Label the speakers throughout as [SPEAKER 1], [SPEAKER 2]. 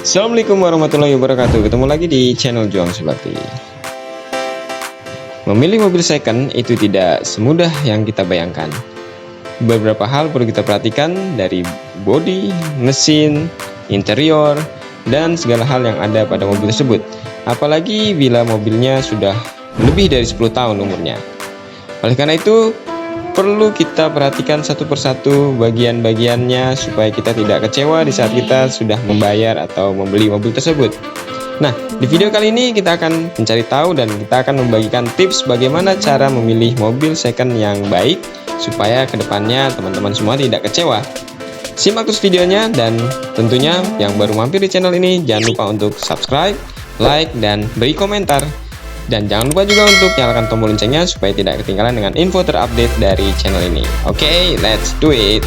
[SPEAKER 1] Assalamualaikum warahmatullahi wabarakatuh. Ketemu lagi di channel Juang Sulati. Memilih mobil second itu tidak semudah yang kita bayangkan. Beberapa hal perlu kita perhatikan dari bodi, mesin, interior, dan segala hal yang ada pada mobil tersebut. Apalagi bila mobilnya sudah lebih dari 10 tahun umurnya. Oleh karena itu, perlu kita perhatikan satu persatu bagian-bagiannya supaya kita tidak kecewa di saat kita sudah membayar atau membeli mobil tersebut. Nah, di video kali ini kita akan mencari tahu dan kita akan membagikan tips bagaimana cara memilih mobil second yang baik supaya kedepannya teman-teman semua tidak kecewa. Simak terus videonya, dan tentunya yang baru mampir di channel ini jangan lupa untuk subscribe, like, dan beri komentar. Dan jangan lupa juga untuk nyalakan tombol loncengnya supaya tidak ketinggalan dengan info terupdate dari channel ini. Oke, let's do it.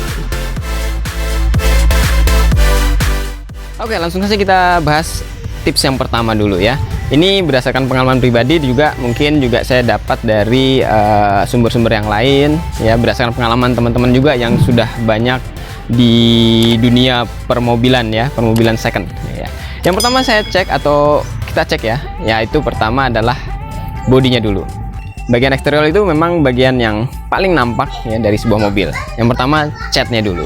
[SPEAKER 1] Oke, langsung saja kita bahas tips yang pertama dulu ya. Ini berdasarkan pengalaman pribadi, juga mungkin juga saya dapat dari sumber-sumber yang lain ya, berdasarkan pengalaman teman-teman juga yang sudah banyak di dunia permobilan ya, permobilan second ya. Yang pertama saya cek atau kita cek ya, yaitu pertama adalah bodinya dulu. Bagian eksterior itu memang bagian yang paling nampak ya dari sebuah mobil. Yang pertama, catnya dulu.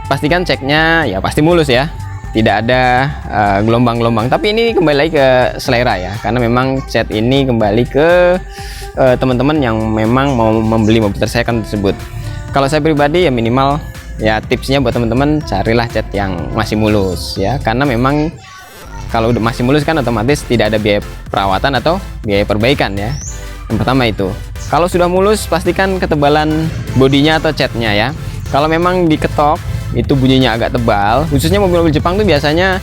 [SPEAKER 1] Pastikan ceknya ya pasti mulus ya, tidak ada gelombang-gelombang. Tapi ini kembali lagi ke selera ya, karena memang cat ini kembali ke teman-teman yang memang mau membeli mobil second tersebut. Kalau saya pribadi ya minimal ya, tipsnya buat teman-teman, carilah cat yang masih mulus ya, karena memang kalau udah masih mulus kan otomatis tidak ada biaya perawatan atau biaya perbaikan ya. Yang pertama itu. Kalau sudah mulus, pastikan ketebalan bodinya atau catnya ya. Kalau memang diketok itu bunyinya agak tebal, khususnya mobil-mobil Jepang tuh biasanya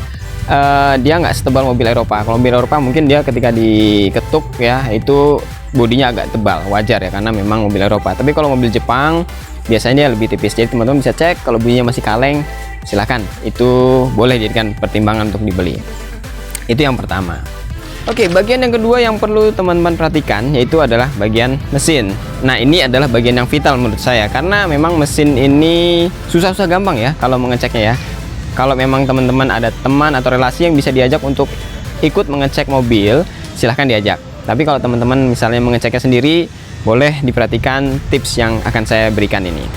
[SPEAKER 1] dia nggak setebal mobil Eropa. Kalau mobil Eropa mungkin dia ketika diketuk ya itu bodinya agak tebal, wajar ya, karena memang mobil Eropa. Tapi kalau mobil Jepang biasanya dia lebih tipis. Jadi teman-teman bisa cek, kalau bunyinya masih kaleng, silahkan, itu boleh dijadikan pertimbangan untuk dibeli. Itu yang pertama. Oke, bagian yang kedua yang perlu teman-teman perhatikan yaitu adalah bagian mesin. Nah, ini adalah bagian yang vital menurut saya, karena memang mesin ini susah-susah gampang ya kalau mengeceknya ya. Kalau memang teman-teman ada teman atau relasi yang bisa diajak untuk ikut mengecek mobil, silahkan diajak. Tapi kalau teman-teman misalnya mengeceknya sendiri, boleh diperhatikan tips yang akan saya berikan ini.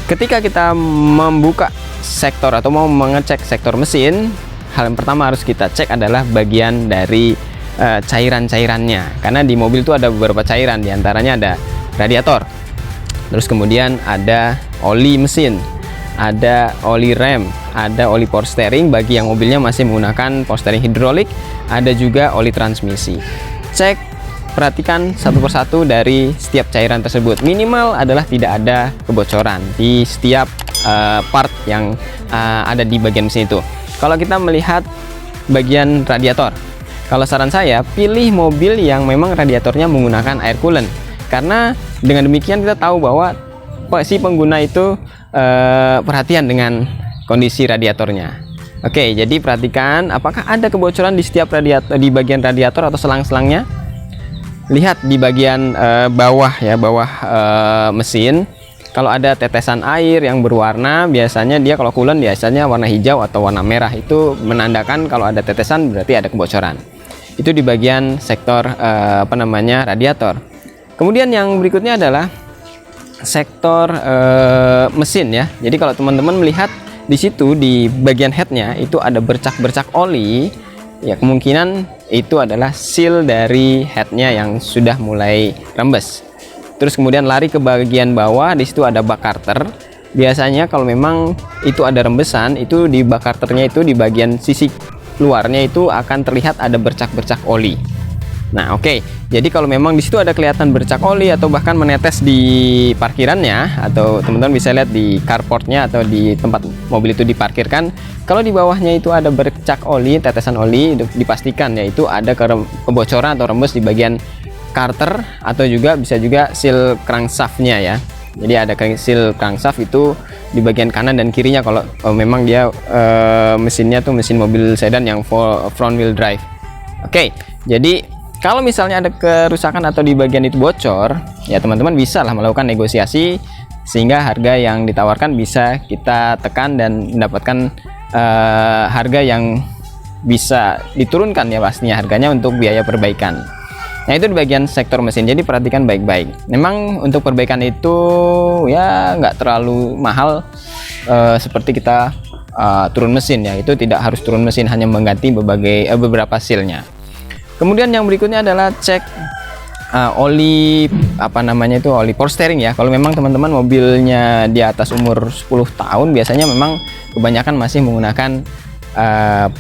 [SPEAKER 1] Ketika kita membuka sektor atau mau mengecek sektor mesin, hal yang pertama harus kita cek adalah bagian dari cairan-cairannya, karena di mobil itu ada beberapa cairan, diantaranya ada radiator, terus kemudian ada oli mesin, ada oli rem, ada oli power steering bagi yang mobilnya masih menggunakan power steering hidrolik, ada juga oli transmisi. Cek, perhatikan satu persatu dari setiap cairan tersebut. Minimal adalah tidak ada kebocoran di setiap part yang ada di bagian mesin itu. Kalau kita melihat bagian radiator, kalau saran saya pilih mobil yang memang radiatornya menggunakan air coolant, karena dengan demikian kita tahu bahwa si pengguna itu perhatian dengan kondisi radiatornya. Oke, jadi perhatikan apakah ada kebocoran di setiap radiator, di bagian radiator atau selang-selangnya. Lihat di bagian bawah ya, bawah mesin. Kalau ada tetesan air yang berwarna, biasanya dia kalau coolant biasanya warna hijau atau warna merah, itu menandakan kalau ada tetesan berarti ada kebocoran. Itu di bagian sektor radiator. Kemudian yang berikutnya adalah sektor mesin ya. Jadi kalau teman-teman melihat di situ di bagian headnya itu ada bercak-bercak oli, ya kemungkinan itu adalah seal dari headnya yang sudah mulai rembes. Terus kemudian lari ke bagian bawah, di situ ada bak karter. Biasanya kalau memang itu ada rembesan, itu di bak karternya itu di bagian sisi luarnya itu akan terlihat ada bercak-bercak oli. Nah, oke. Jadi kalau memang di situ ada kelihatan bercak oli atau bahkan menetes di parkirannya, atau teman-teman bisa lihat di carportnya atau di tempat mobil itu diparkirkan, kalau di bawahnya itu ada bercak oli, tetesan oli, dipastikan yaitu ada kebocoran atau rembes di bagian karter, atau juga bisa juga seal crankshaftnya ya. Jadi ada seal crankshaft itu di bagian kanan dan kirinya kalau memang dia mesinnya tuh mesin mobil sedan yang front wheel drive. Oke, jadi kalau misalnya ada kerusakan atau di bagian itu bocor, ya teman-teman bisa lah melakukan negosiasi sehingga harga yang ditawarkan bisa kita tekan dan mendapatkan harga yang bisa diturunkan ya pastinya harganya untuk biaya perbaikan. Nah itu di bagian sektor mesin, jadi perhatikan baik-baik. Memang untuk perbaikan itu ya nggak terlalu mahal seperti kita turun mesin ya, itu tidak harus turun mesin, hanya mengganti beberapa sealnya. Kemudian yang berikutnya adalah cek oli oli power steering ya. Kalau memang teman-teman mobilnya di atas umur 10 tahun biasanya memang kebanyakan masih menggunakan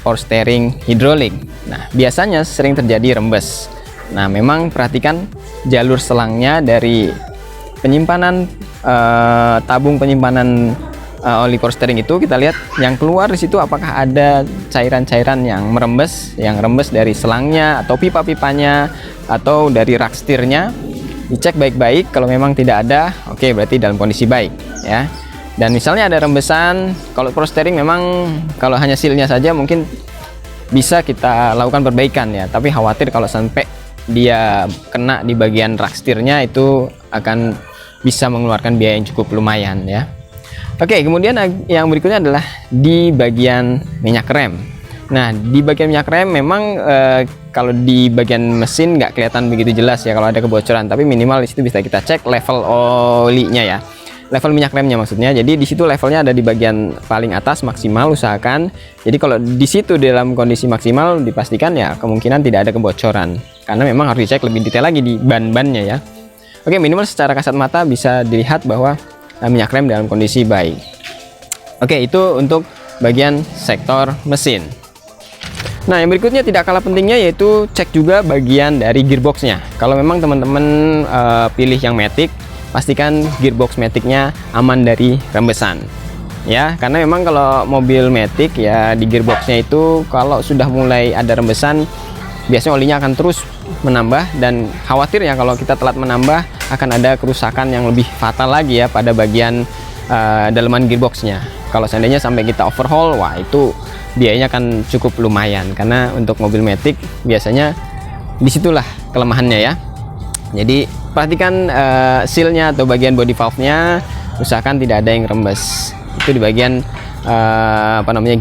[SPEAKER 1] power steering hidrolik. Nah biasanya sering terjadi rembes. Nah memang perhatikan jalur selangnya dari penyimpanan tabung penyimpanan oli power steering itu, kita lihat yang keluar di situ apakah ada cairan-cairan yang rembes dari selangnya atau pipa-pipanya atau dari rak setirnya. Dicek baik-baik, kalau memang tidak ada, oke berarti dalam kondisi baik ya. Dan misalnya ada rembesan, kalau power steering memang kalau hanya sealnya saja mungkin bisa kita lakukan perbaikan ya, tapi khawatir kalau sampai dia kena di bagian rak setirnya itu akan bisa mengeluarkan biaya yang cukup lumayan ya. Oke, kemudian yang berikutnya adalah di bagian minyak rem. Nah di bagian minyak rem memang kalau di bagian mesin nggak kelihatan begitu jelas ya kalau ada kebocoran, tapi minimal di situ bisa kita cek level olinya ya, level minyak remnya maksudnya. Jadi di situ levelnya ada di bagian paling atas maksimal, usahakan. Jadi kalau di situ dalam kondisi maksimal dipastikan ya kemungkinan tidak ada kebocoran, karena memang harus dicek lebih detail lagi di ban-bannya ya. Oke, minimal secara kasat mata bisa dilihat bahwa minyak rem dalam kondisi baik. Oke, itu untuk bagian sektor mesin. Nah yang berikutnya tidak kalah pentingnya yaitu cek juga bagian dari gearboxnya. Kalau memang teman-teman pilih yang matic, pastikan gearbox maticnya aman dari rembesan ya, karena memang kalau mobil matic ya di gearboxnya itu kalau sudah mulai ada rembesan biasanya olinya akan terus menambah, dan khawatirnya kalau kita telat menambah akan ada kerusakan yang lebih fatal lagi ya pada bagian daleman gearboxnya. Kalau seandainya sampai kita overhaul, wah itu biayanya kan cukup lumayan, karena untuk mobil matic biasanya disitulah kelemahannya ya. Jadi perhatikan sealnya atau bagian body valve-nya, usahakan tidak ada yang rembes. Itu di bagian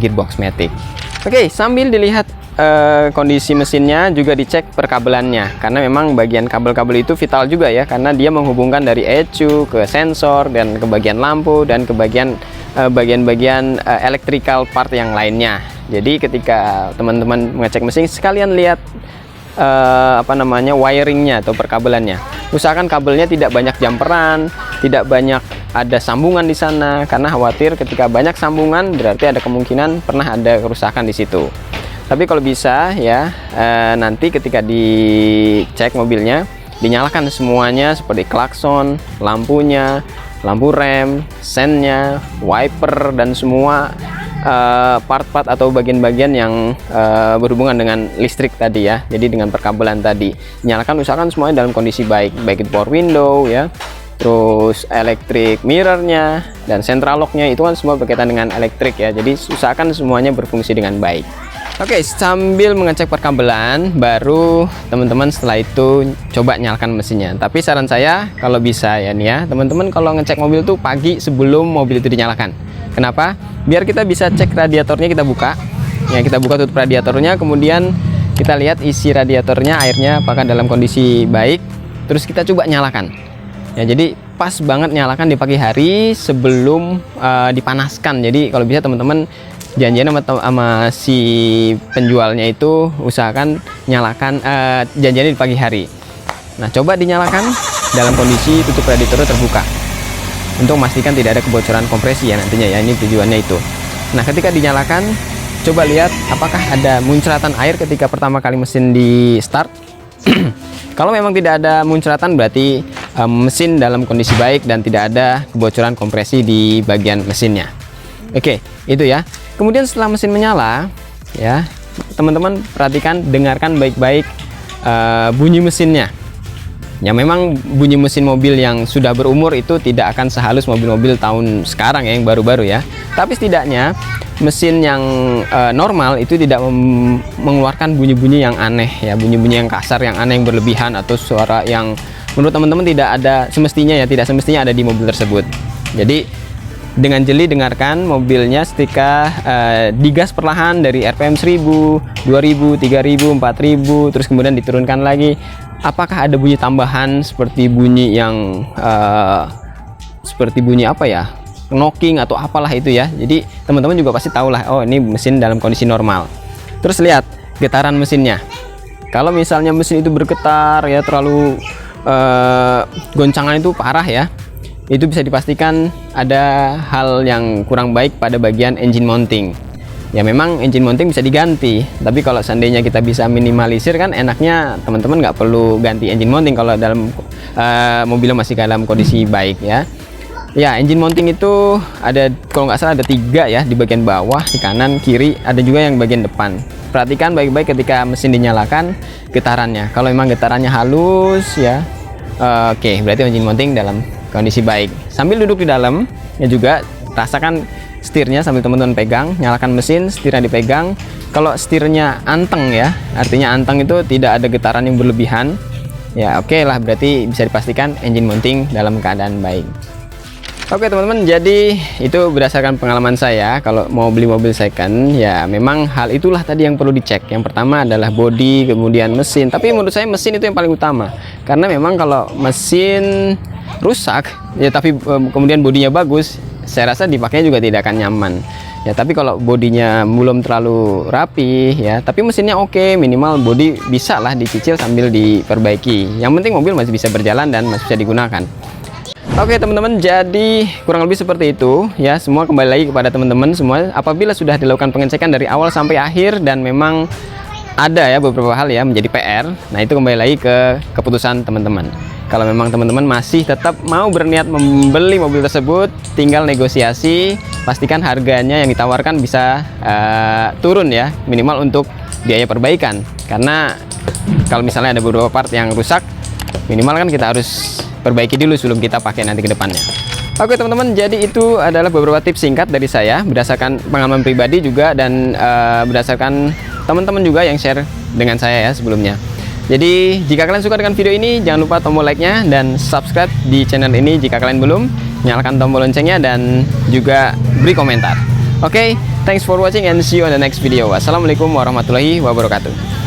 [SPEAKER 1] gearbox matic. Oke, sambil dilihat kondisi mesinnya juga dicek perkabelannya, karena memang bagian kabel-kabel itu vital juga ya, karena dia menghubungkan dari ECU ke sensor dan ke bagian lampu dan ke bagian electrical part yang lainnya. Jadi ketika teman-teman mengecek mesin, sekalian lihat wiringnya atau perkabelannya. Usahakan kabelnya tidak banyak jumperan, tidak banyak ada sambungan di sana, karena khawatir ketika banyak sambungan berarti ada kemungkinan pernah ada kerusakan di situ. Tapi kalau bisa ya nanti ketika dicek mobilnya dinyalakan semuanya seperti klakson, lampunya, lampu rem, sennya, wiper, dan semua part-part atau bagian-bagian yang berhubungan dengan listrik tadi ya. Jadi dengan perkabelan tadi nyalakan, usahakan semuanya dalam kondisi baik, baik itu power window ya, terus electric mirrornya dan central locknya itu kan semua berkaitan dengan elektrik ya. Jadi usahakan semuanya berfungsi dengan baik. Oke, sambil mengecek perkabelan, baru teman-teman setelah itu coba nyalakan mesinnya. Tapi saran saya kalau bisa ya nih ya, teman-teman kalau ngecek mobil tuh pagi sebelum mobil itu dinyalakan. Kenapa? Biar kita bisa cek radiatornya, kita buka. Ya, kita buka tutup radiatornya, kemudian kita lihat isi radiatornya, airnya apakah dalam kondisi baik. Terus kita coba nyalakan. Ya, jadi pas banget nyalakan di pagi hari sebelum dipanaskan. Jadi kalau bisa teman-teman janjian sama si penjualnya itu usahakan nyalakan janjian di pagi hari. Nah coba dinyalakan dalam kondisi tutup radiator terbuka untuk memastikan tidak ada kebocoran kompresi ya nantinya ya, ini tujuannya itu. Nah ketika dinyalakan coba lihat apakah ada muncratan air ketika pertama kali mesin di start. Kalau memang tidak ada muncratan berarti mesin dalam kondisi baik dan tidak ada kebocoran kompresi di bagian mesinnya. Oke, itu ya. Kemudian setelah mesin menyala, ya teman-teman perhatikan, dengarkan baik-baik bunyi mesinnya. Ya memang bunyi mesin mobil yang sudah berumur itu tidak akan sehalus mobil-mobil tahun sekarang ya, yang baru-baru ya. Tapi setidaknya mesin yang normal itu tidak mengeluarkan bunyi-bunyi yang aneh ya, bunyi-bunyi yang kasar, yang aneh, yang berlebihan, atau suara yang menurut teman-teman tidak ada semestinya ya, tidak semestinya ada di mobil tersebut. Jadi dengan jeli dengarkan mobilnya ketika digas perlahan dari RPM 1000, 2000, 3000, 4000, terus kemudian diturunkan lagi. Apakah ada bunyi tambahan seperti bunyi yang seperti bunyi apa ya, knocking atau apalah itu ya. Jadi teman-teman juga pasti tahu lah, oh ini mesin dalam kondisi normal. Terus lihat getaran mesinnya. Kalau misalnya mesin itu bergetar ya, terlalu goncangan itu parah ya, itu bisa dipastikan ada hal yang kurang baik pada bagian engine mounting. Ya memang engine mounting bisa diganti, tapi kalau seandainya kita bisa minimalisir kan enaknya teman-teman nggak perlu ganti engine mounting kalau dalam mobilnya masih dalam kondisi baik ya. Ya, engine mounting itu ada, kalau nggak salah ada 3 ya, di bagian bawah, di kanan, kiri, ada juga yang bagian depan. Perhatikan baik-baik ketika mesin dinyalakan getarannya. Kalau memang getarannya halus ya, oke, berarti engine mounting dalam kondisi baik. Sambil duduk di dalam ya juga rasakan setirnya sambil teman-teman pegang, nyalakan mesin, setirnya dipegang. Kalau setirnya anteng ya, artinya anteng itu tidak ada getaran yang berlebihan. Ya oke lah, berarti bisa dipastikan engine mounting dalam keadaan baik. Oke teman-teman, jadi itu berdasarkan pengalaman saya kalau mau beli mobil second ya, memang hal itulah tadi yang perlu dicek. Yang pertama adalah bodi, kemudian mesin. Tapi menurut saya mesin itu yang paling utama, karena memang kalau mesin rusak ya tapi kemudian bodinya bagus, saya rasa dipakainya juga tidak akan nyaman ya. Tapi kalau bodinya belum terlalu rapi ya, tapi mesinnya oke, minimal bodi bisa lah dicicil sambil diperbaiki. Yang penting mobil masih bisa berjalan dan masih bisa digunakan. Oke teman-teman, jadi kurang lebih seperti itu ya. Semua kembali lagi kepada teman-teman semua. Apabila sudah dilakukan pengecekan dari awal sampai akhir dan memang ada ya beberapa hal ya menjadi PR, nah itu kembali lagi ke keputusan teman-teman. Kalau memang teman-teman masih tetap mau berniat membeli mobil tersebut, tinggal negosiasi, pastikan harganya yang ditawarkan bisa turun ya, minimal untuk biaya perbaikan. Karena kalau misalnya ada beberapa part yang rusak, minimal kan kita harus perbaiki dulu sebelum kita pakai nanti ke depannya. Oke teman-teman, jadi itu adalah beberapa tips singkat dari saya berdasarkan pengalaman pribadi juga dan berdasarkan teman-teman juga yang share dengan saya ya sebelumnya. Jadi jika kalian suka dengan video ini, jangan lupa tombol like-nya dan subscribe di channel ini jika kalian belum. Nyalakan tombol loncengnya dan juga beri komentar. Oke, thanks for watching and see you on the next video. Wassalamualaikum warahmatullahi wabarakatuh.